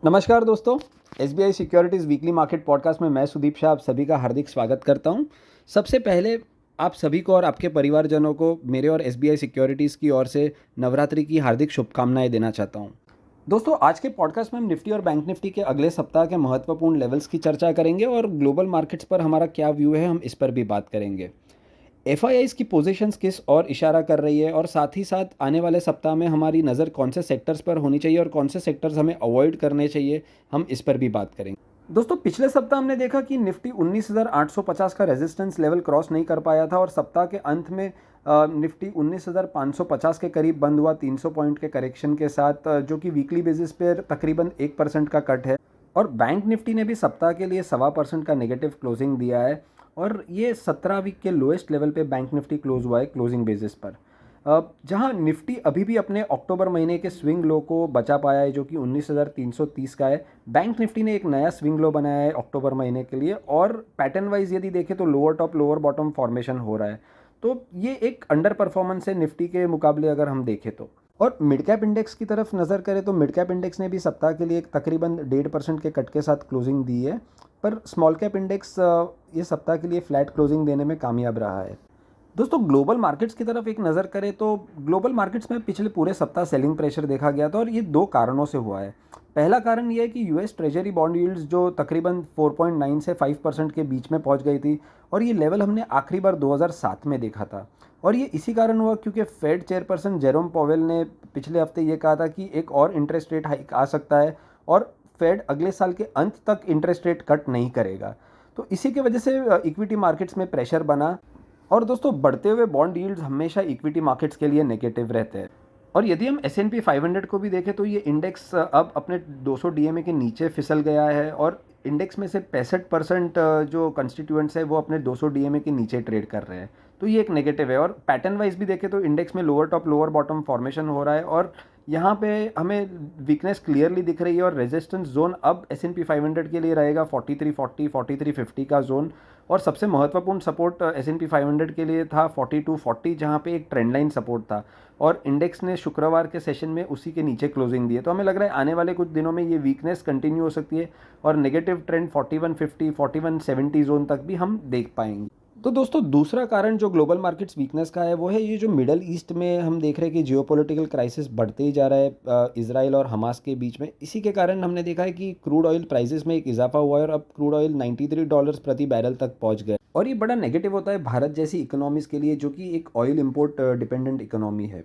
नमस्कार दोस्तों। SBI securities weekly market podcast में मैं सुदीप शाह आप सभी का हार्दिक स्वागत करता हूं। सबसे पहले आप सभी को और आपके परिवारजनों को मेरे और एसबीआई सिक्योरिटीज़ की ओर से नवरात्रि की हार्दिक शुभकामनाएं देना चाहता हूं। दोस्तों, आज के पॉडकास्ट में हम निफ्टी और बैंक निफ्टी के अगले सप्ताह के महत्वपूर्ण लेवल्स की चर्चा करेंगे और ग्लोबल मार्केट्स पर हमारा क्या व्यू है, हम इस पर भी बात करेंगे। एफआईआईज़ की पोजीशंस किस और इशारा कर रही है और साथ ही साथ आने वाले सप्ताह में हमारी नज़र कौन से सेक्टर्स पर होनी चाहिए और कौन से सेक्टर्स हमें अवॉइड करने चाहिए, हम इस पर भी बात करेंगे। दोस्तों, पिछले सप्ताह हमने देखा कि निफ्टी 19,850 का रेजिस्टेंस लेवल क्रॉस नहीं कर पाया था और सप्ताह के अंत में निफ्टी 19,550 के करीब बंद हुआ 300 पॉइंट के करेक्शन के साथ, जो कि वीकली बेसिस पर तकरीबन 1% का कट है। और बैंक निफ्टी ने भी सप्ताह के लिए 1.25% का नेगेटिव क्लोजिंग दिया है और ये 17 वीक के लोएस्ट लेवल पे बैंक निफ्टी क्लोज हुआ है क्लोजिंग बेसिस पर। जहां निफ्टी अभी भी अपने अक्टूबर महीने के स्विंग लो को बचा पाया है, जो कि 19,330 का है। बैंक निफ्टी ने एक नया स्विंग लो बनाया है अक्टूबर महीने के लिए और पैटर्न वाइज यदि देखें तो lower top lower bottom formation हो रहा है। तो ये एक अंडर परफॉर्मेंस है निफ्टी के मुकाबले अगर हम देखें तो। और मिड कैप इंडेक्स की तरफ नज़र करें तो मिड कैप इंडेक्स ने भी सप्ताह के लिए एक तकरीबन 1.5% के कट के साथ क्लोजिंग दी है, पर स्मॉल कैप इंडेक्स ये सप्ताह के लिए फ्लैट क्लोजिंग देने में कामयाब रहा है। दोस्तों, ग्लोबल मार्केट्स की तरफ एक नज़र करें तो ग्लोबल मार्केट्स में पिछले पूरे सप्ताह सेलिंग प्रेशर देखा गया था और ये दो कारणों से हुआ है। पहला कारण ये है कि यूएस ट्रेजरी बॉन्ड यील्ड्स जो तकरीबन 4.9 से 5% के बीच में पहुंच गई थी और ये लेवल हमने आखिरी बार 2007 में देखा था। और ये इसी कारण हुआ क्योंकि फेड चेयरपर्सन जेरोम पॉवेल ने पिछले हफ्ते ये कहा था कि एक और इंटरेस्ट रेट हाइक आ सकता है और फेड अगले साल के अंत तक इंटरेस्ट रेट कट नहीं करेगा। तो इसी की वजह से इक्विटी मार्केट्स में प्रेशर बना। और दोस्तों, बढ़ते हुए बॉन्ड यील्ड्स हमेशा इक्विटी मार्केट्स के लिए नेगेटिव रहते हैं। और यदि हम S&P 500 को भी देखें तो ये इंडेक्स अब अपने 200 डीएमए के नीचे फिसल गया है और इंडेक्स में से 65% जो कंस्टिट्यूएंट्स है वो अपने 200 डीएमए के नीचे ट्रेड कर रहे हैं। तो ये एक नेगेटिव है। और पैटर्न वाइज भी देखें तो इंडेक्स में lower top lower bottom formation हो रहा है और यहाँ पे हमें वीकनेस क्लियरली दिख रही है और रेजिस्टेंस जोन अब S&P 500 के लिए रहेगा 4340 4350 का जोन। और सबसे महत्वपूर्ण सपोर्ट S&P 500 के लिए था 4240, जहाँ पे एक ट्रेंड लाइन सपोर्ट था और इंडेक्स ने शुक्रवार के सेशन में उसी के नीचे क्लोजिंग दी है। तो हमें लग रहा है आने वाले कुछ दिनों में ये वीकनेस कंटिन्यू हो सकती है और नेगेटिव ट्रेंड 4150 4170 जोन तक भी हम देख पाएंगे। तो दोस्तों, दूसरा कारण जो ग्लोबल मार्केट्स वीकनेस का है वो है ये जो मिडल ईस्ट में हम देख रहे हैं कि जियोपॉलिटिकल क्राइसिस बढ़ते ही जा रहा है इजराइल और हमास के बीच में। इसी के कारण हमने देखा है कि क्रूड ऑयल प्राइसेस में एक इजाफा हुआ है और अब क्रूड ऑयल $93 प्रति बैरल तक पहुंच गए और ये बड़ा नेगेटिव होता है भारत जैसी इकोनॉमीज के लिए, जो कि एक ऑयल इंपोर्ट डिपेंडेंट इकोनॉमी है।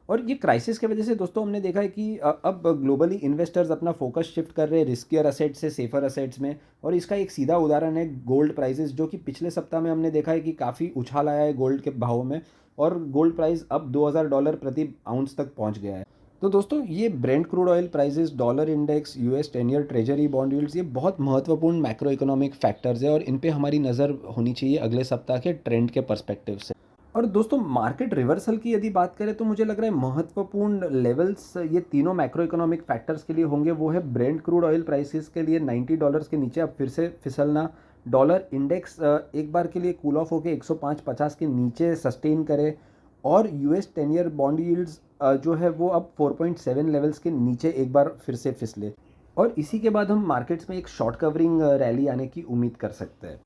और ये क्राइसिस की वजह से दोस्तों हमने देखा है कि अब ग्लोबली इन्वेस्टर्स अपना फोकस शिफ्ट कर रहे हैं रिस्कियर असेट्स से सेफर असेट्स में। और इसका एक सीधा उदाहरण है गोल्ड प्राइसेस, जो कि पिछले सप्ताह में हमने देखा है कि काफ़ी उछाल आया है गोल्ड के भाव में और गोल्ड प्राइस अब $2000 प्रति आउंस तक पहुंच गया है। तो दोस्तों, ये Brent crude oil prices, dollar index, US 10 year treasury bond yields, ये बहुत महत्वपूर्ण मैक्रो इकोनॉमिक फैक्टर्स है और इन पे हमारी नज़र होनी चाहिए अगले सप्ताह के ट्रेंड के पर्सपेक्टिव से। और दोस्तों, मार्केट रिवर्सल की यदि बात करें तो मुझे लग रहा है महत्वपूर्ण लेवल्स ये तीनों मैक्रो इकोनॉमिक फैक्टर्स के लिए होंगे। वो है ब्रेंट क्रूड ऑयल प्राइसेस के लिए $90 के नीचे अब फिर से फिसलना, डॉलर इंडेक्स एक बार के लिए कूल ऑफ होकर 105.50 के नीचे सस्टेन करे और यूएस 10 ईयर बॉन्ड यील्ड्स जो है वो अब 4.7 लेवल्स के नीचे एक बार फिर से फिसले। और इसी के बाद हम मार्केट्स में एक शॉर्ट कवरिंग रैली आने की उम्मीद कर सकते हैं।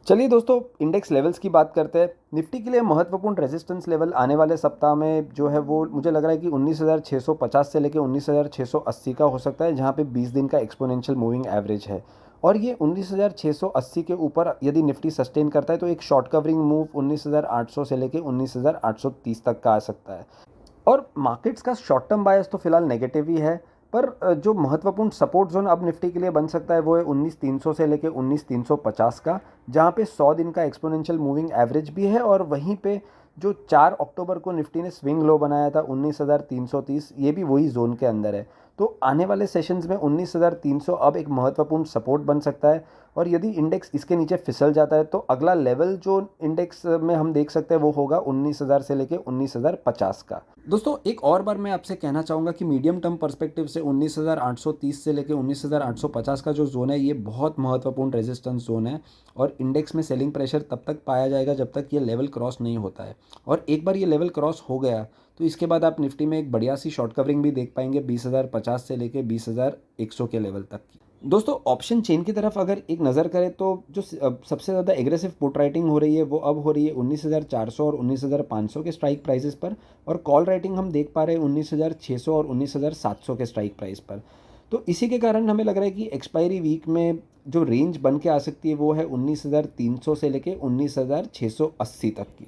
चलिए दोस्तों, इंडेक्स लेवल्स की बात करते हैं। निफ्टी के लिए महत्वपूर्ण रेजिस्टेंस लेवल आने वाले सप्ताह में जो है वो मुझे लग रहा है कि 19,650 से लेकर 19,680 का हो सकता है, जहां पे 20 दिन का एक्सपोनेंशियल मूविंग एवरेज है। और ये 19,680 के ऊपर यदि निफ्टी सस्टेन करता है तो एक शॉर्ट कवरिंग मूव 19,800 से लेकर 19,830 तक का आ सकता है। और मार्केट्स का शॉर्ट टर्म बायस तो फिलहाल नेगेटिव ही है, पर जो महत्वपूर्ण सपोर्ट जोन अब निफ्टी के लिए बन सकता है वो है 19,300 से लेकर 19,350 का, जहां पे 100 दिन का एक्सपोनेंशियल मूविंग एवरेज भी है। और वहीं पे जो 4 अक्टूबर को निफ्टी ने स्विंग लो बनाया था 19,330, ये भी वही जोन के अंदर है। तो आने वाले सेशंस में 19,300 अब एक महत्वपूर्ण सपोर्ट बन सकता है और यदि इंडेक्स इसके नीचे फिसल जाता है तो अगला लेवल जो इंडेक्स में हम देख सकते हैं वो होगा 19,000 से लेके 19,050 का। दोस्तों, एक और बार मैं आपसे कहना चाहूँगा कि मीडियम टर्म पर्सपेक्टिव से 19,830 से लेके 19,850 का जो जोन है ये बहुत महत्वपूर्ण रेजिस्टेंस जोन है और इंडेक्स में सेलिंग प्रेशर तब तक पाया जाएगा जब तक ये लेवल क्रॉस नहीं होता है। और एक बार ये लेवल क्रॉस हो गया तो इसके बाद आप निफ्टी में एक बढ़िया सी शॉर्ट कवरिंग भी देख पाएंगे 20,050 से लेके 20,100 के लेवल तक की। दोस्तों ऑप्शन चेन की तरफ अगर एक नज़र करें तो जो सबसे ज़्यादा एग्रेसिव पुट राइटिंग हो रही है वो अब हो रही है 19,400 और 19,500 के स्ट्राइक प्राइसेस पर, और कॉल राइटिंग हम देख पा रहे हैं 19,600 और 19,700 के स्ट्राइक प्राइस पर। तो इसी के कारण हमें लग रहा है कि एक्सपायरी वीक में जो रेंज बन के आ सकती है वो है 19,300 से लेके 19,680 तक की।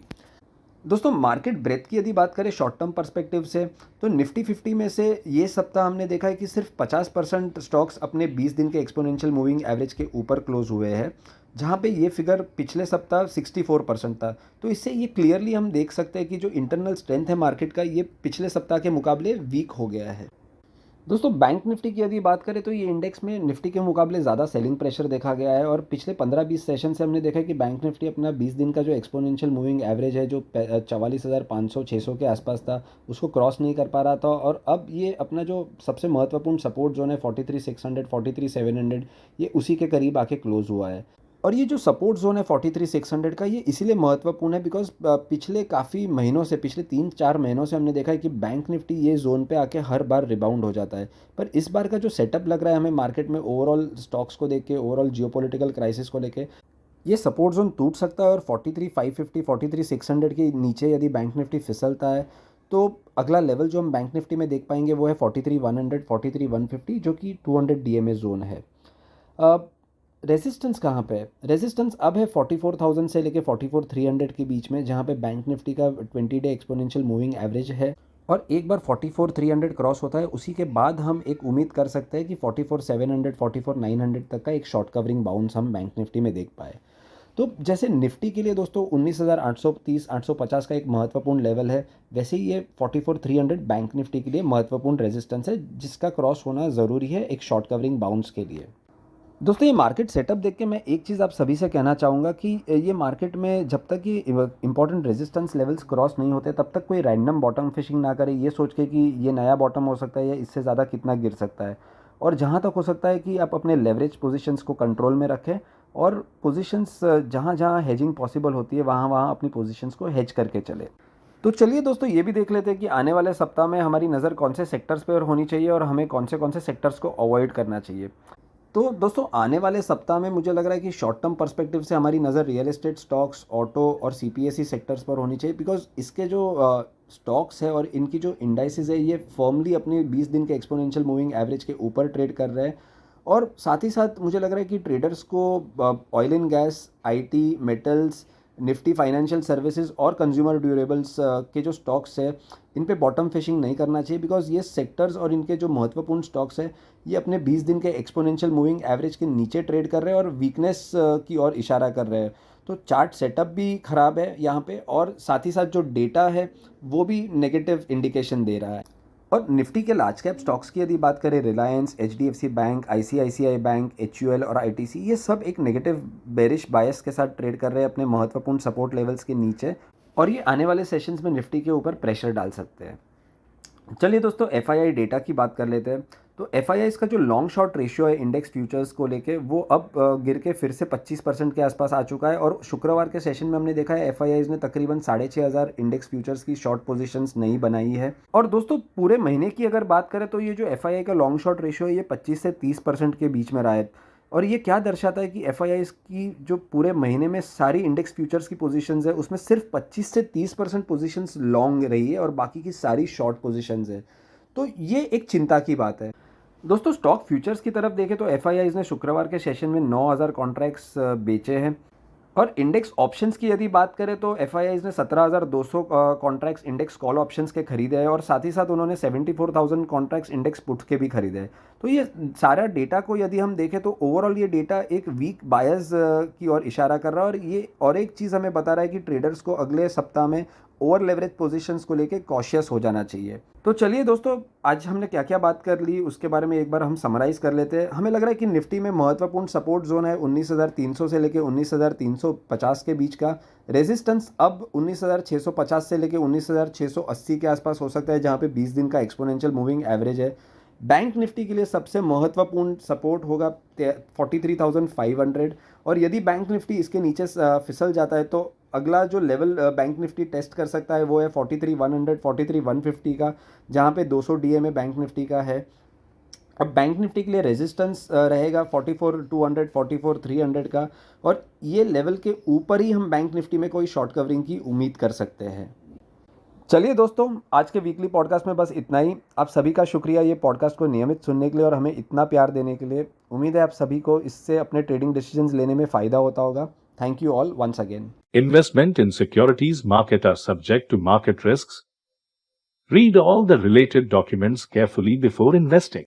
दोस्तों मार्केट ब्रेथ की यदि बात करें शॉर्ट टर्म पर्सपेक्टिव से, तो निफ्टी 50 में से ये सप्ताह हमने देखा है कि सिर्फ 50% स्टॉक्स अपने 20 दिन के एक्सपोनेंशियल मूविंग एवरेज के ऊपर क्लोज हुए हैं, जहाँ पे ये फिगर पिछले सप्ताह 64% था। तो इससे ये क्लियरली हम देख सकते हैं कि जो इंटरनल स्ट्रेंथ है मार्केट का, ये पिछले सप्ताह के मुकाबले वीक हो गया है। दोस्तों बैंक निफ्टी की यदि बात करें तो ये इंडेक्स में निफ्टी के मुकाबले ज़्यादा सेलिंग प्रेशर देखा गया है, और पिछले 15-20 सेशन से हमने देखा है कि बैंक निफ्टी अपना 20 दिन का जो एक्सपोनेंशियल मूविंग एवरेज है, जो 44,500-600 के आसपास था, उसको क्रॉस नहीं कर पा रहा था, और अब ये अपना जो सबसे महत्वपूर्ण सपोर्ट जोन है 43,600 43,700, ये उसी के करीब आके क्लोज हुआ है। और ये जो सपोर्ट जोन है 43,600 का, ये इसीलिए महत्वपूर्ण है बिकॉज पिछले काफ़ी महीनों से, पिछले 3-4 महीनों से हमने देखा है कि बैंक निफ्टी ये जोन पे आके हर बार रिबाउंड हो जाता है। पर इस बार का जो सेटअप लग रहा है हमें मार्केट में, ओवरऑल स्टॉक्स को देख के, ओवरऑल जियोपॉलिटिकल क्राइसिस को लेके, ये सपोर्ट जोन टूट सकता है, और 43,550 43,600 के नीचे यदि बैंक निफ्टी फिसलता है तो अगला लेवल जो हम बैंक निफ्टी में देख पाएंगे वो है 43,100 43,150, जो कि 200 डीएमए जोन है। रेजिस्टेंस कहाँ पे है? रेजिस्टेंस अब है 44,000 से लेके 44,300 के बीच में, जहाँ पे बैंक निफ्टी का 20 डे एक्सपोनेंशियल मूविंग एवरेज है, और एक बार 44,300 क्रॉस होता है उसी के बाद हम एक उम्मीद कर सकते हैं कि 44,700 44,900 तक का एक शॉर्ट कवरिंग बाउंस हम बैंक निफ्टी में देख पाए। तो जैसे निफ्टी के लिए दोस्तों 19,830 850 का एक महत्वपूर्ण लेवल है, वैसे ही ये 44,300 बैंक निफ्टी के लिए महत्वपूर्ण रेजिस्टेंस है, जिसका क्रॉस होना ज़रूरी है एक शॉर्ट कवरिंग बाउंस के लिए। दोस्तों ये मार्केट सेटअप देख के मैं एक चीज़ आप सभी से कहना चाहूँगा कि ये मार्केट में जब तक ये इंपॉर्टेंट रेजिस्टेंस लेवल्स क्रॉस नहीं होते तब तक कोई रैंडम बॉटम फिशिंग ना करे, ये सोच के कि ये नया बॉटम हो सकता है या इससे ज़्यादा कितना गिर सकता है। और जहाँ तक हो सकता है कि आप अपने लेवरेज पोजीशंस को कंट्रोल में रखें, और पोजीशंस जहाँ जहाँ हेजिंग पॉसिबल होती है वहाँ वहाँ अपनी पोजीशंस को हेज करके चले। तो चलिए दोस्तों ये भी देख लेते हैं कि आने वाले सप्ताह में हमारी नज़र कौन से सेक्टर्स पर होनी चाहिए और हमें कौन से सेक्टर्स को अवॉइड करना चाहिए। तो दोस्तों आने वाले सप्ताह में मुझे लग रहा है कि शॉर्ट टर्म पर्सपेक्टिव से हमारी नज़र रियल एस्टेट स्टॉक्स, ऑटो और सीपीएसई सेक्टर्स पर होनी चाहिए, बिकॉज इसके जो स्टॉक्स है और इनकी जो इंडाइसेस है ये फर्मली अपने 20 दिन के एक्सपोनेंशियल मूविंग एवरेज के ऊपर ट्रेड कर रहे हैं। और साथ ही साथ मुझे लग रहा है कि ट्रेडर्स को oil and gas, IT, metals, Nifty financial services और कंज्यूमर ड्यूरेबल्स के जो स्टॉक्स है इन पे बॉटम फिशिंग नहीं करना चाहिए, बिकॉज ये सेक्टर्स और इनके जो महत्वपूर्ण स्टॉक्स है ये अपने 20 दिन के एक्सपोनेंशियल मूविंग एवरेज के नीचे ट्रेड कर रहे हैं और वीकनेस की ओर इशारा कर रहे हैं। तो चार्ट सेटअप भी ख़राब है यहाँ पे, और साथ ही साथ जो डेटा है वो भी नेगेटिव इंडिकेशन दे रहा है। और निफ्टी के लार्ज कैप स्टॉक्स की यदि बात करें, Reliance, HDFC bank, ICICI bank, HUL और आईटीसी, ये सब एक नेगेटिव बेरिश बायस के साथ ट्रेड कर रहे हैं अपने महत्वपूर्ण सपोर्ट लेवल्स के नीचे, और ये आने वाले सेशंस में निफ्टी के ऊपर प्रेशर डाल सकते हैं। चलिए दोस्तों एफआईआई डेटा की बात कर लेते हैं। तो एफआईआई का जो लॉन्ग शॉर्ट रेशियो है इंडेक्स फ्यूचर्स को लेके, वो अब गिर के फिर से 25% के आसपास आ चुका है, और शुक्रवार के सेशन में हमने देखा है एफआईआई ने तकरीबन 6,500 इंडेक्स फ्यूचर्स की शॉर्ट पोजीशंस नहीं बनाई है। और दोस्तों पूरे महीने की अगर बात करें तो ये जो एफआईआई का लॉन्ग शॉर्ट रेशियो है ये 25 से 30% के बीच में रहा है, और ये क्या दर्शाता है कि एफआईआई की जो पूरे महीने में सारी इंडेक्स फ्यूचर्स की पोजीशंस है उसमें सिर्फ 25 से 30% पोजीशंस लॉन्ग रही है और बाकी की सारी शॉर्ट पोजीशंस है। तो ये एक चिंता की बात है। दोस्तों स्टॉक फ्यूचर्स की तरफ देखें तो एफआईआई ने शुक्रवार के सेशन में 9,000 कॉन्ट्रैक्ट्स बेचे हैं, और इंडेक्स ऑप्शंस की यदि बात करें तो एफआईआई ने 17,200 कॉन्ट्रैक्ट्स इंडेक्स कॉल ऑप्शंस के खरीदे हैं, और साथ ही साथ उन्होंने 74,000 कॉन्ट्रैक्ट्स इंडेक्स पुट के भी खरीदे हैं। तो ये सारा डेटा को यदि हम देखें तो ओवरऑल ये डेटा एक वीक बायस की ओर इशारा कर रहा है, और ये और एक चीज़ हमें बता रहा है कि ट्रेडर्स को अगले सप्ताह में ओवर लेवरेज पोजीशंस को लेके कॉशियस हो जाना चाहिए। तो चलिए दोस्तों आज हमने क्या क्या बात कर ली उसके बारे में एक बार हम समराइज़ कर लेते हैं। हमें लग रहा है कि निफ्टी में महत्वपूर्ण सपोर्ट जोन है 19,300 से लेके 19,350 के बीच का। रेजिस्टेंस अब 19,650 से लेके 19,680 के आसपास हो सकता है, जहाँ पे 20 दिन का एक्सपोनेंशियल मूविंग एवरेज है। बैंक निफ्टी के लिए सबसे महत्वपूर्ण सपोर्ट होगा 43,500, और यदि बैंक निफ्टी इसके नीचे फिसल जाता है तो अगला जो लेवल बैंक निफ्टी टेस्ट कर सकता है वो है 43,100 43,150 का, जहाँ पे 200 DMA बैंक निफ्टी का है। अब बैंक निफ्टी के लिए रेजिस्टेंस रहेगा 44,200 44,300 का, और ये लेवल के ऊपर ही हम बैंक निफ्टी में कोई शॉर्ट कवरिंग की उम्मीद कर सकते हैं। चलिए दोस्तों, आज के वीकली पॉडकास्ट में बस इतना ही। आप सभी का शुक्रिया ये पॉडकास्ट को नियमित सुनने के लिए और हमें इतना प्यार देने के लिए। उम्मीद है आप सभी को इससे अपने ट्रेडिंग डिसीजंस लेने में फ़ायदा होता होगा। Thank you all once again. Investment in securities market are subject to market risks. Read all the related documents carefully before investing.